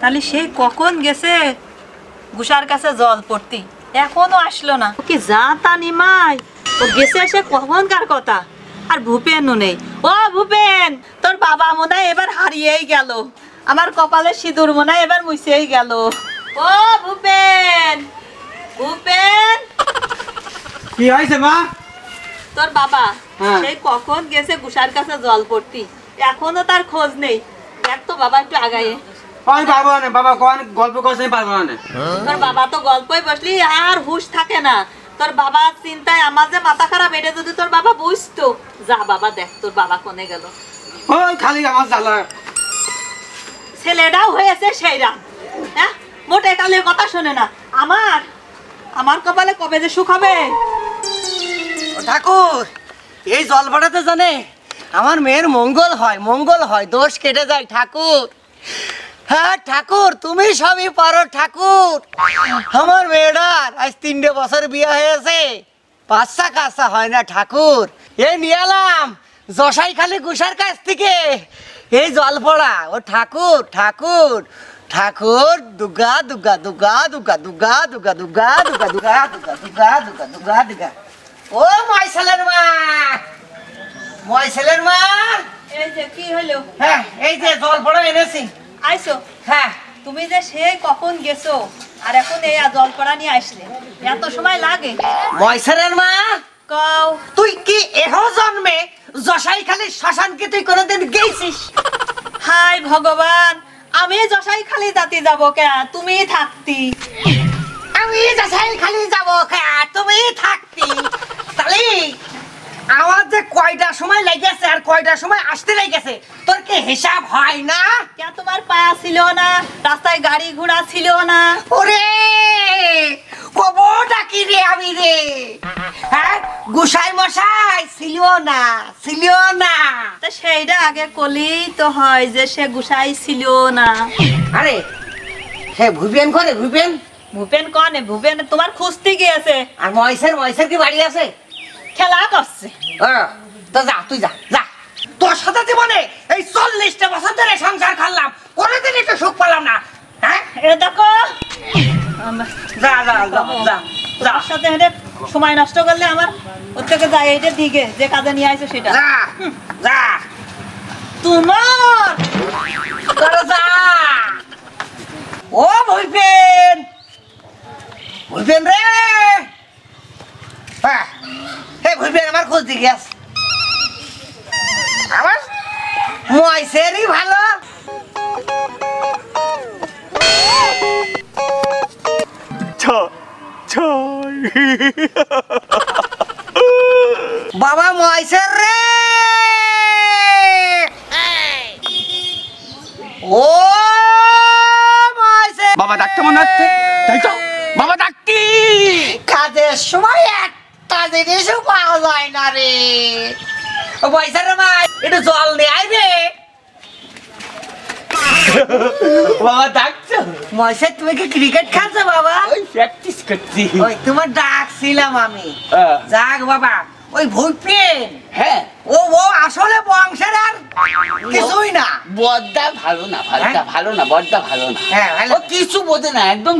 তাহলে সেই কখন গেছে গুসার কাছে জল পড়তি, এখনো আসলো না। কি যা তা নিমাই, ও গেছে এসে কখনকার কথা। আর ভূপেনও নেই। ও ভূপেন, তোর বাবা মনে হয় এবার হারিয়েই গেল। আমার কপালে সিঁদুর মনে হয় এবার মুছেই গেল। ও ভূপেন, ভূপেন। কি হয়েছে মা? তোর বাবা সেই কখন গেছে গুসার কাছে জল পড়তি, এখনো তার খোঁজ নেই। দেখ তো বাবা একটু আগায়ে। আমি পারবো না বাবা, কোন গল্প করতে পারবো না। তোর বাবা তো গল্পই বসলি আর হুঁশ থাকে না। তোর বাবা চিন্তায় আমার যে মাথা খারাপ, এটা যদি তোর বাবা বুঝতো। যা বাবা দেখ তোর বাবা কোনে গেল। ওই খালি আমার জ্বালা। ছেলেটাও হয়েছে সেইরাম, হ্যাঁ, মোটে কালে কথা শোনে না। আমার কপালে কবে যে সুখ হবে। ঠাকুর, এই জল ভরাতে জানে আমার মেয়ের মঙ্গল হয়, দোষ কেটে যায় ঠাকুর। হ্যাঁ ঠাকুর, তুমি সবই পারো ঠাকুর। আমার মেয়েটার আজ 3 বছর বিয়ে হয়েছে, বাচ্চা কাচ্চা হয় না ঠাকুর। এই নিয়ে এলাম জশাই খালি গুসার কাছ থেকে এই জল পড়া। ও ঠাকুর ঠাকুর ঠাকুর, দুগা দুগা দুগা দুগা দুগা দুগা দুগা দুগা দুগা দুগা দুগা দুগা দুগা দুগা। ও ময়সালের মা, ময়সালের মা। এই যে কি হলো? হ্যাঁ, এই যে জল পড়া এনেছি। আইসো? হ্যাঁ। তুমি যে সেই কখন গেছো আর এখন এই জল পড়া নিয়ে আসলে, এত সময় লাগে? ময়সালের মা, কও তুই কি এহো জন্মে জশাই খালি শ্মশানকে তুই কোনোদিন গেছিস? হাই ভগবান, আমি জশাই খালি জাতি যাব কে? তুমি থাকতি। আমি জশাই খালি যাব কে? তুমি থাকতি। তাহলে আমার যে কয়টা সময় লেগেছে আর কয়টা সময় আসতে লেগেছে তোর কি হিসাব হয় না? কে তোমার পায়া ছিল না, রাস্তায় গাড়ি ঘোড়া ছিল না? ওরে কব ডাকি রে আমি রে। হ্যাঁ, গুসাই মশাই ছিল না, ছিল না। তা সেইটা আগে কলি তো হয় যে সে গুসাই ছিল না। আরে হে ভুপেন করে, ভুপেন। ভূপেন কনে? ভূপেন তোমার খুঁজতে গিয়েছে। আর ময়সের কি বাড়ি আছে? খেলা করছে। তো যা, তুই যা যা। তোর সাথে জীবনে এই 40টা বছর ধরে সংসার করলাম, কোনোদিন একটু সুখ পেলাম না। হ্যাঁ, এ দেখো, যা যা যা যা। তোমার সাথে হেঁটে সময় নষ্ট করলে আমার ওর থেকে যাই এইটার দিকে যে কাজে নিয়ে আসো সেটা। যা যা তোমার যা। ও ভুপেন, ভুপেন রে। হ্যাঁ, হে ভুপেন আমার খোঁজ দিকে আস। আমার ময়সেরই ভালো। বাবা ময়সের রে। ও ময়সের বাবা ডাকতে মনে হচ্ছে, তাই তো বাবা ডাকতি। কাজের সময় একটা জিনিসও পাওয়া যায় না রে। ও ময়সের মা, একটু জল নিয়ে আয় রে। বাবা ডাকছো? ময়সের, তুমি কি ক্রিকেট খেলছো বাবা? ওই প্র্যাকটিস করছি। ওই তোমার ডাকছিলাম আমি। যাক বাবা, ওই ভুপেন, হ্যাঁ, ও আসলে বংশের আর কিছুই না। বড়দা ভালো না, ভালো না, বড়দা ভালো না। হ্যাঁ, ভালো ও কিছু বোঝে না একদম।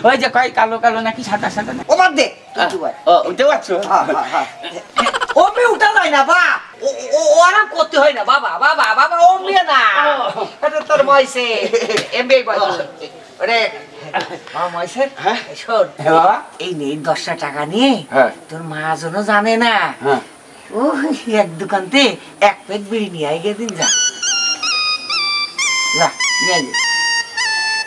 ওই যে কয় কালো কালো নাকি সাদা সাদা। ও বাদ দে। ও উঠতে পারছো? ও মে উঠা যায় না বা, ও আরাম করতে হয় না বাবা। বাবা বাবা ও মেয়ে না, এটা তোর ময়সে এমবি বাবা। ওরে ময়সে, হ্যাঁ শোন বাবা, এই নে 10টা টাকা নিয়ে তোর মা যেন জানে না। ও এক দোকানতে 1 প্যাক বিড়ি নিয়ে আয় গেদিন। যা যা নিয়ে আয়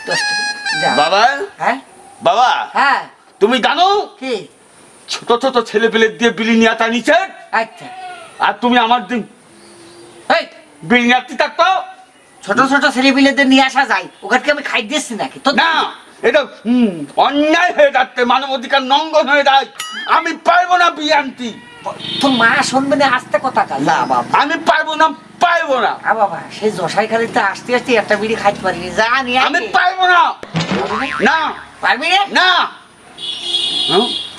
10 টাকা। যা বাবা। হ্যাঁ বাবা, হ্যাঁ, তুমি জানো কি ছোট ছোট ছেলে পেলে দিয়ে বিড়ি নিয়ে আতা নিচে, আচ্ছা। আর তুমি আমার দিন এই বিড়ি নিয়ে থাকতো। ছোট ছোট ছেলেপিলেদের নিয়ে আসা যায়, ওখানে আমি খাই দিচ্ছি নাকি? তো না, এটা অন্যায় হয়ে যাচ্ছে, মানবাধিকার লঙ্ঘন হয়ে যায়। আমি পারবো না বিয়ে আনতে। তোর মা শুনবে না, আসতে কথা কাজ। না বাবা, আমি পারবো না, পারবো না। বাবা সেই জশাই খালিতে আসতে আসতে একটা বিড়ি খাইতে পারিনি। যা নিয়ে আমি পারবো না। না পারবি রে? না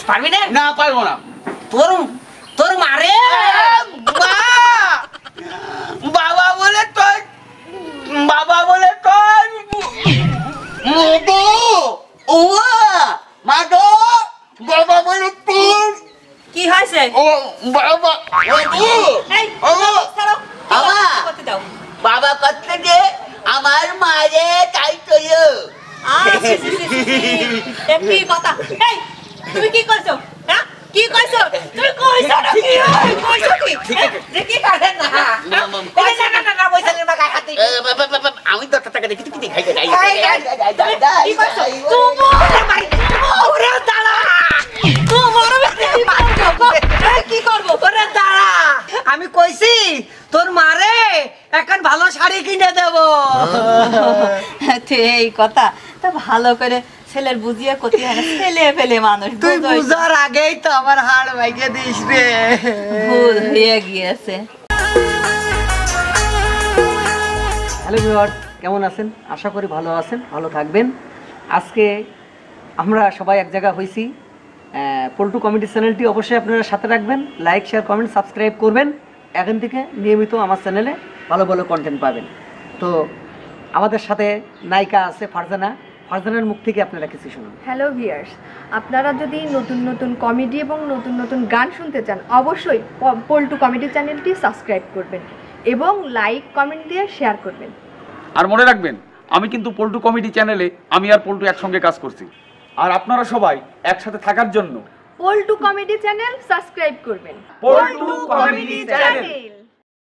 পারবি না? না, পারবো না। তোর তোর মারে মা, বাবা বলে তোর, বাবা বলে তোর বাবা এই ওগো, ছাড়ো বাবা। করতে দাও বাবা কত যে আমার মারে তাই চলো কি কথা এই তুমি কি করছো হ্যাঁ কি করছো তুমি কইছো না কি কইছো কি যে কি করে না পয়সা না পয়সা না হাতে আমি তো টাকা দেখি কি খাইতে যাই কি করছো তোমারে মারি ওরে দাঁড়া তোমারে মারি কি করব ওরে দাঁড়া আমি কইছি তোর মারে এখন ভালো শাড়ি কিনে দেব এই কথা তা ভালো করে ছেলের বুঝিয়ে করতে হয় না ছেলে ফেলে মানুষ তুই বোঝোই তো। বুঝার আগেই তো আমার হাড় ভাঙিয়ে দিস রে ভুল হয়ে গিয়েছে হ্যালো ভিউয়ার্স, কেমন আছেন? আশা করি ভালো আছেন, ভালো থাকবেন। আজকে আমরা সবাই এক জায়গা হয়েছি। পল্টু কমেডি চ্যানেলটি অবশ্যই আপনারা সাথে রাখবেন, লাইক শেয়ার কমেন্ট সাবস্ক্রাইব করবেন। এখান থেকে নিয়মিত আমার চ্যানেলে ভালো ভালো কন্টেন্ট পাবেন। তো আমাদের সাথে নায়িকা আছে ফারজানার মুখ থেকে আপনারা কিছু শুনুন। হ্যালো ভিউয়ার্স, আপনারা যদি নতুন নতুন কমেডি এবং নতুন নতুন গান শুনতে চান অবশ্যই পল্টু কমেডি চ্যানেলটি সাবস্ক্রাইব করবেন এবং লাইক কমেন্ট দিয়ে শেয়ার করবেন। আর মনে রাখবেন, আমি কিন্তু পল্টু কমেডি চ্যানেলে আমি আর পল্টু একসঙ্গে কাজ করছি। আর আপনারা সবাই একসাথে থাকার জন্য পল্টু কমেডি চ্যানেল সাবস্ক্রাইব করবেন। Paltu comedy channel.